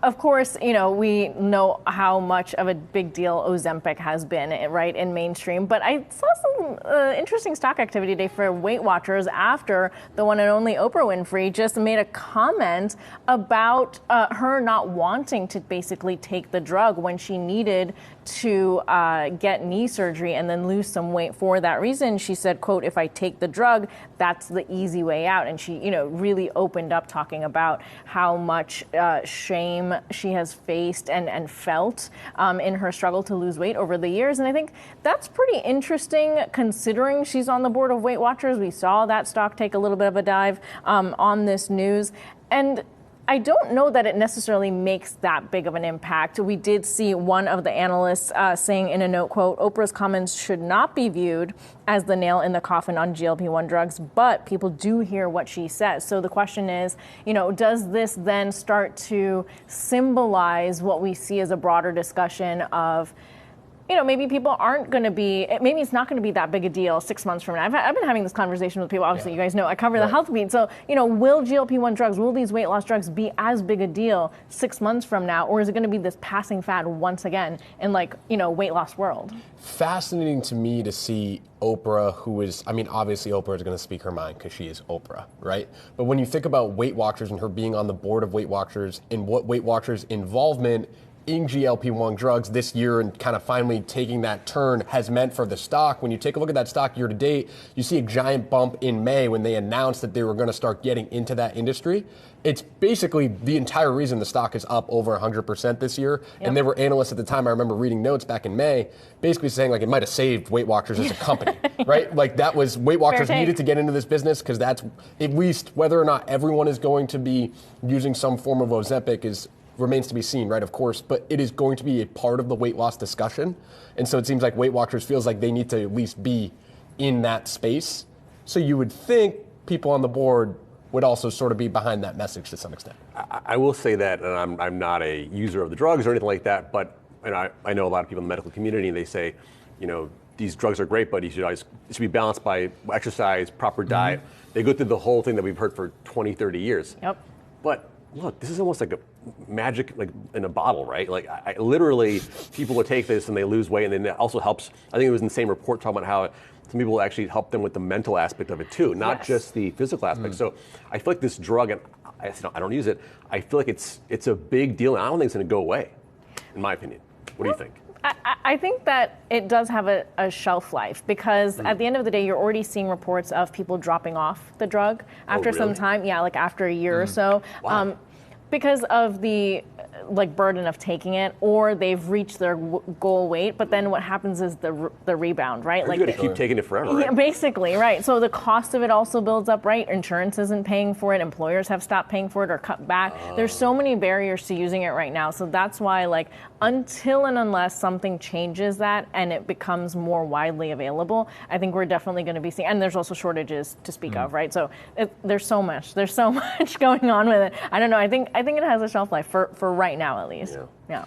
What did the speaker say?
Of course, we know how much of a big deal Ozempic has been, right, in mainstream. But I saw some interesting stock activity today for Weight Watchers after the one and only Oprah Winfrey just made a comment about her not wanting to basically take the drug when she needed to get knee surgery and then lose some weight for that reason. She said, quote, "If I take the drug, that's the easy way out." And she, really opened up talking about how much shame she has faced and felt in her struggle to lose weight over the years. And I think that's pretty interesting considering she's on the board of Weight Watchers. We saw that stock take a little bit of a dive on this news. And I don't know that it necessarily makes that big of an impact. We did see one of the analysts saying in a note, quote, "Oprah's comments should not be viewed as the nail in the coffin on GLP-1 drugs, but people do hear what she says." So the question is, does this then start to symbolize what we see as a broader discussion of, maybe people aren't going to be, maybe it's not going to be that big a deal 6 months from now. I've been having this conversation with people. Obviously, you guys know I cover the health beat. So, will GLP-1 drugs, will these weight loss drugs be as big a deal 6 months from now? Or is it going to be this passing fad once again in weight loss world? Fascinating to me to see Oprah, who is, obviously Oprah is going to speak her mind because she is Oprah, right? But when you think about Weight Watchers and her being on the board of Weight Watchers and what Weight Watchers' involvement in GLP-1 drugs this year and kind of finally taking that turn has meant for the stock. When you take a look at that stock year to date, you see a giant bump in May when they announced that they were going to start getting into that industry. It's basically the entire reason the stock is up over 100% this year. Yep. And there were analysts at the time, I remember reading notes back in May, basically saying it might have saved Weight Watchers as a company, right? That was, Weight Watchers needed to get into this business because that's, at least whether or not everyone is going to be using some form of Ozempic remains to be seen, right, of course, but it is going to be a part of the weight loss discussion. And so it seems like Weight Watchers feels like they need to at least be in that space. So you would think people on the board would also sort of be behind that message to some extent. I will say that, and I'm not a user of the drugs or anything like that, but I know a lot of people in the medical community, and they say, these drugs are great, but it should be balanced by exercise, proper diet. They go through the whole thing that we've heard for 20, 30 years. Yep. But look, this is almost like a magic, in a bottle, right? I literally, people will take this and they lose weight, and then it also helps. I think it was in the same report talking about how some people will actually help them with the mental aspect of it too, not just the physical aspect. So I feel like this drug, and I don't use it, I feel like it's a big deal, and I don't think it's going to go away, in my opinion. What do you think? I think that it does have a shelf life because at the end of the day, you're already seeing reports of people dropping off the drug after some time. Yeah, after a year or so. Wow. Because of the burden of taking it, or they've reached their goal weight, but then what happens is the rebound, right? You're going to keep taking it forever, right? Yeah, basically, right. So the cost of it also builds up, right? Insurance isn't paying for it. Employers have stopped paying for it or cut back. There's so many barriers to using it right now. So that's why, until and unless something changes that and it becomes more widely available, I think we're definitely going to be seeing, and there's also shortages to speak of, right? So there's so much going on with it. I don't know. I think it has a shelf life for right now, at least. Yeah.